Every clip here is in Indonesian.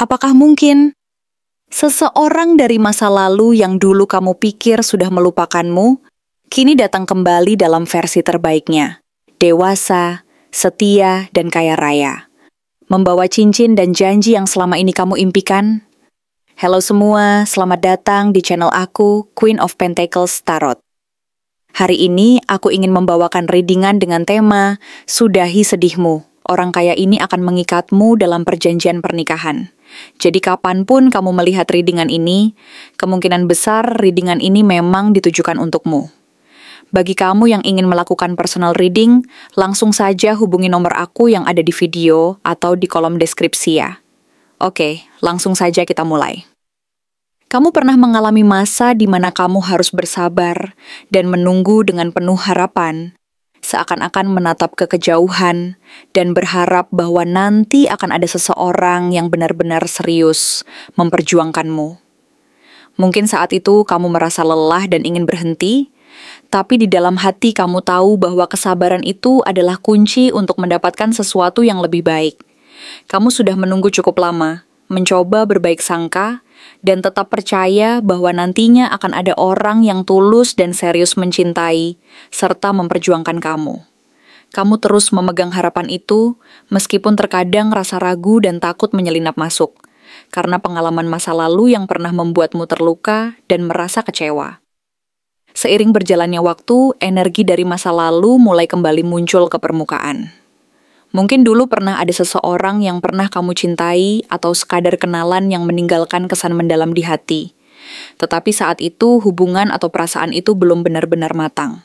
Apakah mungkin seseorang dari masa lalu yang dulu kamu pikir sudah melupakanmu, kini datang kembali dalam versi terbaiknya, dewasa, setia, dan kaya raya, membawa cincin dan janji yang selama ini kamu impikan? Halo semua, selamat datang di channel aku, Queen of Pentacles Tarot. Hari ini aku ingin membawakan readingan dengan tema Sudahi Sedihmu. Orang kaya ini akan mengikatmu dalam perjanjian pernikahan. Jadi kapanpun kamu melihat readingan ini, kemungkinan besar readingan ini memang ditujukan untukmu. Bagi kamu yang ingin melakukan personal reading, langsung saja hubungi nomor aku yang ada di video atau di kolom deskripsi ya. Oke, langsung saja kita mulai. Kamu pernah mengalami masa di mana kamu harus bersabar dan menunggu dengan penuh harapan, seakan-akan menatap ke kejauhan dan berharap bahwa nanti akan ada seseorang yang benar-benar serius memperjuangkanmu. Mungkin saat itu kamu merasa lelah dan ingin berhenti, tapi di dalam hati kamu tahu bahwa kesabaran itu adalah kunci untuk mendapatkan sesuatu yang lebih baik. Kamu sudah menunggu cukup lama, mencoba berbaik sangka, dan tetap percaya bahwa nantinya akan ada orang yang tulus dan serius mencintai, serta memperjuangkan kamu. Kamu terus memegang harapan itu, meskipun terkadang rasa ragu dan takut menyelinap masuk, karena pengalaman masa lalu yang pernah membuatmu terluka dan merasa kecewa. Seiring berjalannya waktu, energi dari masa lalu mulai kembali muncul ke permukaan. Mungkin dulu pernah ada seseorang yang pernah kamu cintai atau sekadar kenalan yang meninggalkan kesan mendalam di hati. Tetapi saat itu hubungan atau perasaan itu belum benar-benar matang.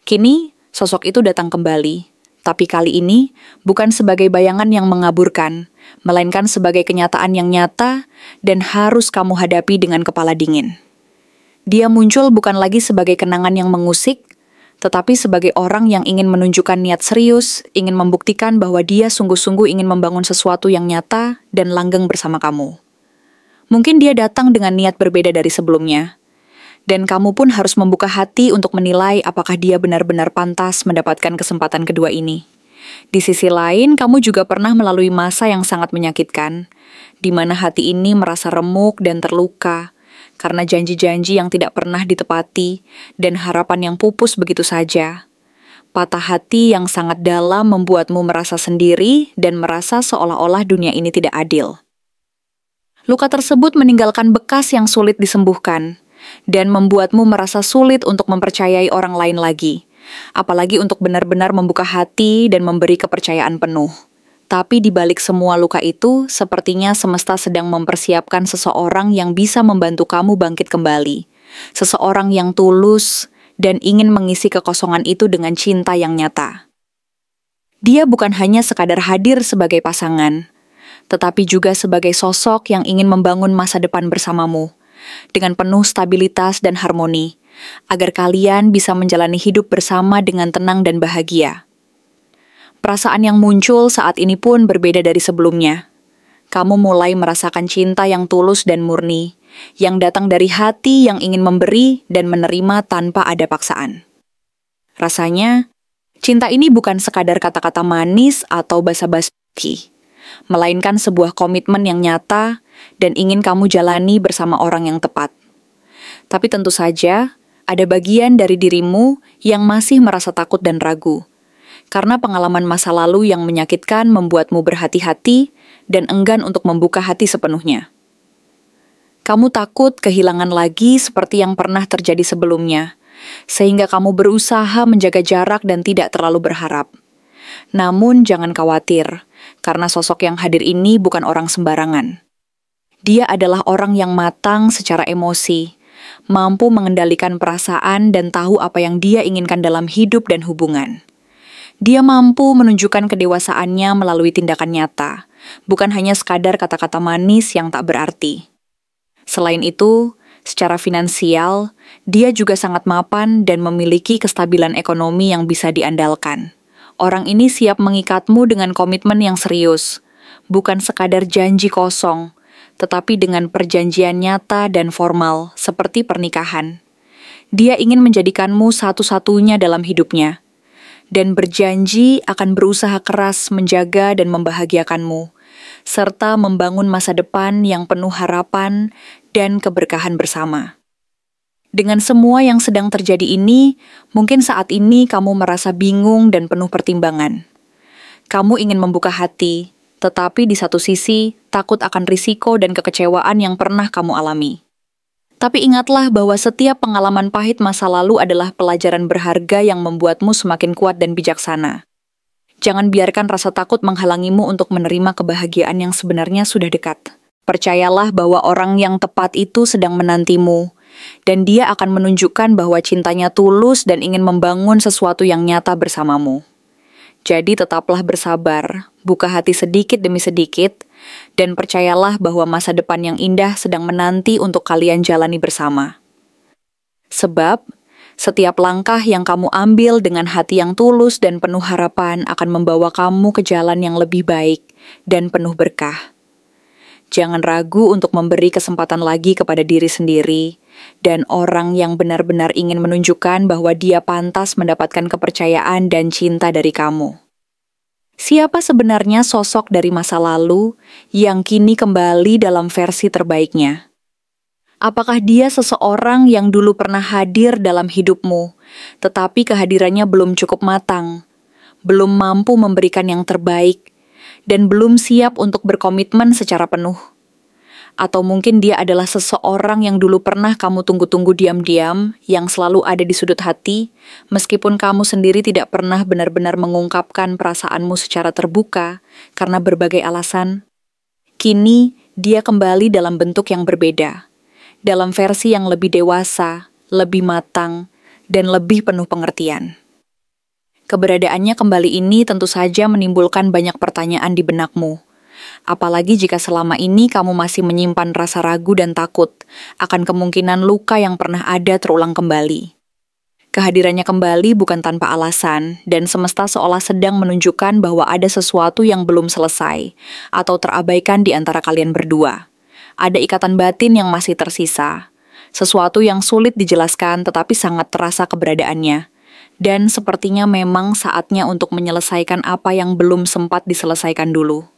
Kini, sosok itu datang kembali. Tapi kali ini bukan sebagai bayangan yang mengaburkan, melainkan sebagai kenyataan yang nyata dan harus kamu hadapi dengan kepala dingin. Dia muncul bukan lagi sebagai kenangan yang mengusik, tetapi sebagai orang yang ingin menunjukkan niat serius, ingin membuktikan bahwa dia sungguh-sungguh ingin membangun sesuatu yang nyata dan langgeng bersama kamu. Mungkin dia datang dengan niat berbeda dari sebelumnya, dan kamu pun harus membuka hati untuk menilai apakah dia benar-benar pantas mendapatkan kesempatan kedua ini. Di sisi lain, kamu juga pernah melalui masa yang sangat menyakitkan, di mana hati ini merasa remuk dan terluka, karena janji-janji yang tidak pernah ditepati dan harapan yang pupus begitu saja. Patah hati yang sangat dalam membuatmu merasa sendiri dan merasa seolah-olah dunia ini tidak adil. Luka tersebut meninggalkan bekas yang sulit disembuhkan dan membuatmu merasa sulit untuk mempercayai orang lain lagi, apalagi untuk benar-benar membuka hati dan memberi kepercayaan penuh. Tapi di balik semua luka itu, sepertinya semesta sedang mempersiapkan seseorang yang bisa membantu kamu bangkit kembali. Seseorang yang tulus dan ingin mengisi kekosongan itu dengan cinta yang nyata. Dia bukan hanya sekadar hadir sebagai pasangan, tetapi juga sebagai sosok yang ingin membangun masa depan bersamamu, dengan penuh stabilitas dan harmoni, agar kalian bisa menjalani hidup bersama dengan tenang dan bahagia. Perasaan yang muncul saat ini pun berbeda dari sebelumnya. Kamu mulai merasakan cinta yang tulus dan murni, yang datang dari hati yang ingin memberi dan menerima tanpa ada paksaan. Rasanya, cinta ini bukan sekadar kata-kata manis atau basa-basi, melainkan sebuah komitmen yang nyata dan ingin kamu jalani bersama orang yang tepat. Tapi tentu saja, ada bagian dari dirimu yang masih merasa takut dan ragu, karena pengalaman masa lalu yang menyakitkan membuatmu berhati-hati dan enggan untuk membuka hati sepenuhnya. Kamu takut kehilangan lagi seperti yang pernah terjadi sebelumnya, sehingga kamu berusaha menjaga jarak dan tidak terlalu berharap. Namun jangan khawatir, karena sosok yang hadir ini bukan orang sembarangan. Dia adalah orang yang matang secara emosi, mampu mengendalikan perasaan dan tahu apa yang dia inginkan dalam hidup dan hubungan. Dia mampu menunjukkan kedewasaannya melalui tindakan nyata, bukan hanya sekadar kata-kata manis yang tak berarti. Selain itu, secara finansial, dia juga sangat mapan dan memiliki kestabilan ekonomi yang bisa diandalkan. Orang ini siap mengikatmu dengan komitmen yang serius, bukan sekadar janji kosong, tetapi dengan perjanjian nyata dan formal seperti pernikahan. Dia ingin menjadikanmu satu-satunya dalam hidupnya, dan berjanji akan berusaha keras menjaga dan membahagiakanmu, serta membangun masa depan yang penuh harapan dan keberkahan bersama. Dengan semua yang sedang terjadi ini, mungkin saat ini kamu merasa bingung dan penuh pertimbangan. Kamu ingin membuka hati, tetapi di satu sisi takut akan risiko dan kekecewaan yang pernah kamu alami. Tapi ingatlah bahwa setiap pengalaman pahit masa lalu adalah pelajaran berharga yang membuatmu semakin kuat dan bijaksana. Jangan biarkan rasa takut menghalangimu untuk menerima kebahagiaan yang sebenarnya sudah dekat. Percayalah bahwa orang yang tepat itu sedang menantimu, dan dia akan menunjukkan bahwa cintanya tulus dan ingin membangun sesuatu yang nyata bersamamu. Jadi tetaplah bersabar, buka hati sedikit demi sedikit, dan percayalah bahwa masa depan yang indah sedang menanti untuk kalian jalani bersama. Sebab, setiap langkah yang kamu ambil dengan hati yang tulus dan penuh harapan akan membawa kamu ke jalan yang lebih baik dan penuh berkah. Jangan ragu untuk memberi kesempatan lagi kepada diri sendiri dan orang yang benar-benar ingin menunjukkan bahwa dia pantas mendapatkan kepercayaan dan cinta dari kamu. Siapa sebenarnya sosok dari masa lalu yang kini kembali dalam versi terbaiknya? Apakah dia seseorang yang dulu pernah hadir dalam hidupmu, tetapi kehadirannya belum cukup matang, belum mampu memberikan yang terbaik, dan belum siap untuk berkomitmen secara penuh? Atau mungkin dia adalah seseorang yang dulu pernah kamu tunggu-tunggu diam-diam, yang selalu ada di sudut hati, meskipun kamu sendiri tidak pernah benar-benar mengungkapkan perasaanmu secara terbuka karena berbagai alasan? Kini, dia kembali dalam bentuk yang berbeda, dalam versi yang lebih dewasa, lebih matang, dan lebih penuh pengertian. Keberadaannya kembali ini tentu saja menimbulkan banyak pertanyaan di benakmu. Apalagi jika selama ini kamu masih menyimpan rasa ragu dan takut akan kemungkinan luka yang pernah ada terulang kembali. Kehadirannya kembali bukan tanpa alasan, dan semesta seolah sedang menunjukkan bahwa ada sesuatu yang belum selesai atau terabaikan di antara kalian berdua. Ada ikatan batin yang masih tersisa, sesuatu yang sulit dijelaskan tetapi sangat terasa keberadaannya. Dan sepertinya memang saatnya untuk menyelesaikan apa yang belum sempat diselesaikan dulu.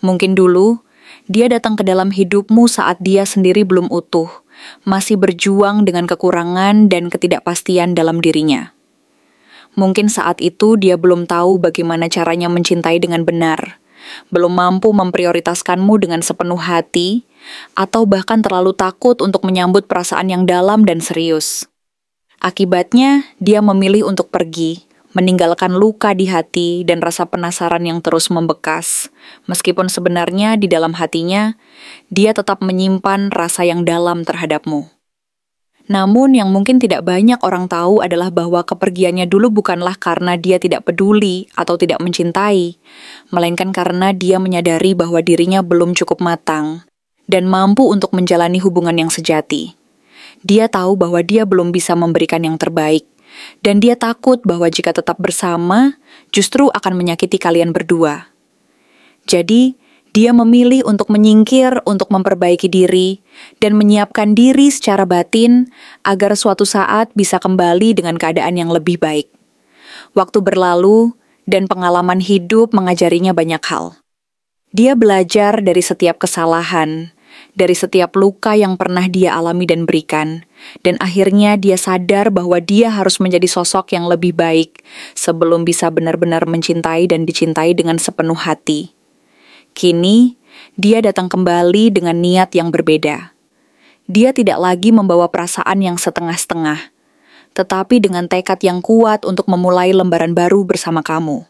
Mungkin dulu, dia datang ke dalam hidupmu saat dia sendiri belum utuh, masih berjuang dengan kekurangan dan ketidakpastian dalam dirinya. Mungkin saat itu dia belum tahu bagaimana caranya mencintai dengan benar, belum mampu memprioritaskanmu dengan sepenuh hati, atau bahkan terlalu takut untuk menyambut perasaan yang dalam dan serius. Akibatnya, dia memilih untuk pergi, meninggalkan luka di hati dan rasa penasaran yang terus membekas, meskipun sebenarnya di dalam hatinya, dia tetap menyimpan rasa yang dalam terhadapmu. Namun yang mungkin tidak banyak orang tahu adalah bahwa kepergiannya dulu bukanlah karena dia tidak peduli atau tidak mencintai, melainkan karena dia menyadari bahwa dirinya belum cukup matang dan mampu untuk menjalani hubungan yang sejati. Dia tahu bahwa dia belum bisa memberikan yang terbaik, dan dia takut bahwa jika tetap bersama, justru akan menyakiti kalian berdua. Jadi, dia memilih untuk menyingkir untuk memperbaiki diri dan menyiapkan diri secara batin agar suatu saat bisa kembali dengan keadaan yang lebih baik. Waktu berlalu dan pengalaman hidup mengajarinya banyak hal. Dia belajar dari setiap kesalahan, dari setiap luka yang pernah dia alami dan berikan, dan akhirnya dia sadar bahwa dia harus menjadi sosok yang lebih baik sebelum bisa benar-benar mencintai dan dicintai dengan sepenuh hati. Kini, dia datang kembali dengan niat yang berbeda. Dia tidak lagi membawa perasaan yang setengah-setengah, tetapi dengan tekad yang kuat untuk memulai lembaran baru bersama kamu.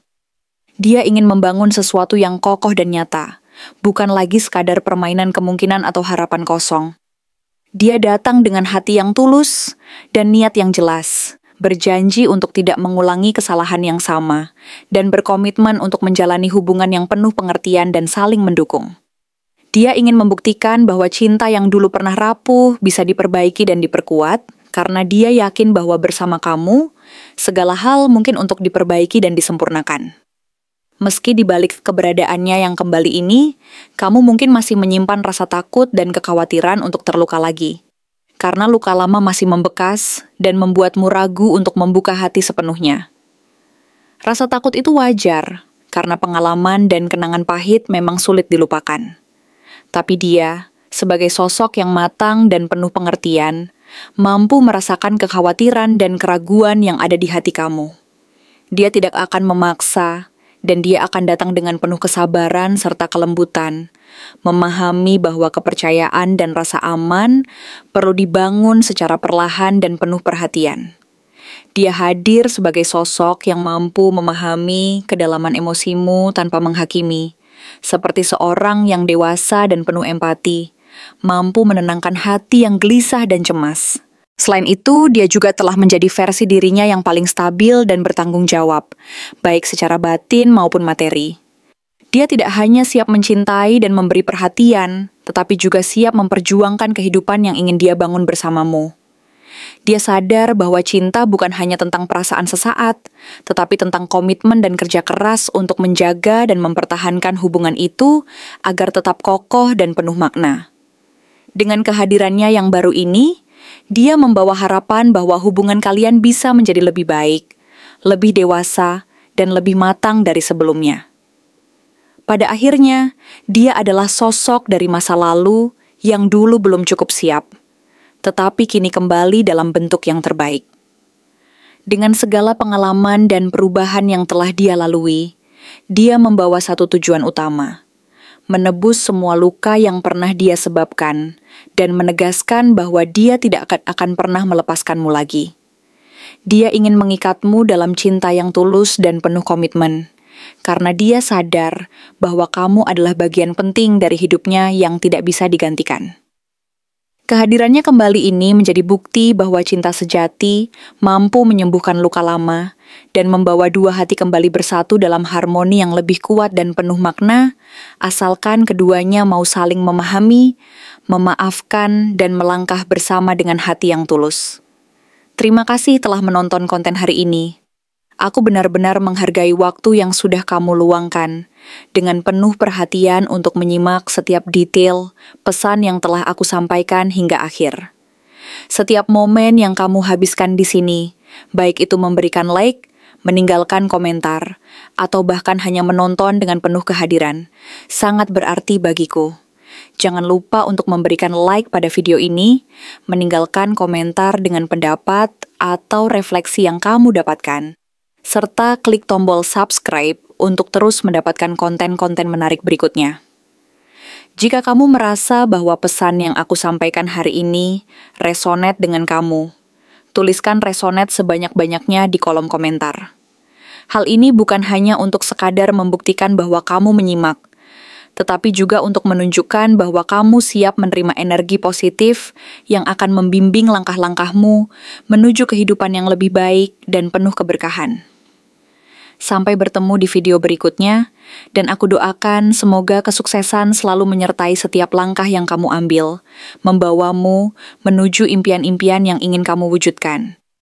Dia ingin membangun sesuatu yang kokoh dan nyata, bukan lagi sekadar permainan kemungkinan atau harapan kosong. Dia datang dengan hati yang tulus dan niat yang jelas, berjanji untuk tidak mengulangi kesalahan yang sama, dan berkomitmen untuk menjalani hubungan yang penuh pengertian dan saling mendukung. Dia ingin membuktikan bahwa cinta yang dulu pernah rapuh bisa diperbaiki dan diperkuat, karena dia yakin bahwa bersama kamu, segala hal mungkin untuk diperbaiki dan disempurnakan. Meski di balik keberadaannya yang kembali ini, kamu mungkin masih menyimpan rasa takut dan kekhawatiran untuk terluka lagi. Karena luka lama masih membekas dan membuatmu ragu untuk membuka hati sepenuhnya. Rasa takut itu wajar, karena pengalaman dan kenangan pahit memang sulit dilupakan. Tapi dia, sebagai sosok yang matang dan penuh pengertian, mampu merasakan kekhawatiran dan keraguan yang ada di hati kamu. Dia tidak akan memaksa, dan dia akan datang dengan penuh kesabaran serta kelembutan, memahami bahwa kepercayaan dan rasa aman perlu dibangun secara perlahan dan penuh perhatian. Dia hadir sebagai sosok yang mampu memahami kedalaman emosimu tanpa menghakimi, seperti seorang yang dewasa dan penuh empati, mampu menenangkan hati yang gelisah dan cemas. Selain itu, dia juga telah menjadi versi dirinya yang paling stabil dan bertanggung jawab, baik secara batin maupun materi. Dia tidak hanya siap mencintai dan memberi perhatian, tetapi juga siap memperjuangkan kehidupan yang ingin dia bangun bersamamu. Dia sadar bahwa cinta bukan hanya tentang perasaan sesaat, tetapi tentang komitmen dan kerja keras untuk menjaga dan mempertahankan hubungan itu agar tetap kokoh dan penuh makna. Dengan kehadirannya yang baru ini, dia membawa harapan bahwa hubungan kalian bisa menjadi lebih baik, lebih dewasa, dan lebih matang dari sebelumnya. Pada akhirnya, dia adalah sosok dari masa lalu yang dulu belum cukup siap, tetapi kini kembali dalam bentuk yang terbaik. Dengan segala pengalaman dan perubahan yang telah dia lalui, dia membawa satu tujuan utama: menebus semua luka yang pernah dia sebabkan, dan menegaskan bahwa dia tidak akan pernah melepaskanmu lagi. Dia ingin mengikatmu dalam cinta yang tulus dan penuh komitmen, karena dia sadar bahwa kamu adalah bagian penting dari hidupnya yang tidak bisa digantikan. Kehadirannya kembali ini menjadi bukti bahwa cinta sejati mampu menyembuhkan luka lama dan membawa dua hati kembali bersatu dalam harmoni yang lebih kuat dan penuh makna, asalkan keduanya mau saling memahami, memaafkan, dan melangkah bersama dengan hati yang tulus. Terima kasih telah menonton konten hari ini. Aku benar-benar menghargai waktu yang sudah kamu luangkan, dengan penuh perhatian untuk menyimak setiap detail pesan yang telah aku sampaikan hingga akhir. Setiap momen yang kamu habiskan di sini, baik itu memberikan like, meninggalkan komentar, atau bahkan hanya menonton dengan penuh kehadiran, sangat berarti bagiku. Jangan lupa untuk memberikan like pada video ini, meninggalkan komentar dengan pendapat atau refleksi yang kamu dapatkan, serta klik tombol subscribe untuk terus mendapatkan konten-konten menarik berikutnya. Jika kamu merasa bahwa pesan yang aku sampaikan hari ini resonate dengan kamu, tuliskan resonate sebanyak-banyaknya di kolom komentar. Hal ini bukan hanya untuk sekadar membuktikan bahwa kamu menyimak, tetapi juga untuk menunjukkan bahwa kamu siap menerima energi positif yang akan membimbing langkah-langkahmu menuju kehidupan yang lebih baik dan penuh keberkahan. Sampai bertemu di video berikutnya, dan aku doakan semoga kesuksesan selalu menyertai setiap langkah yang kamu ambil, membawamu menuju impian-impian yang ingin kamu wujudkan.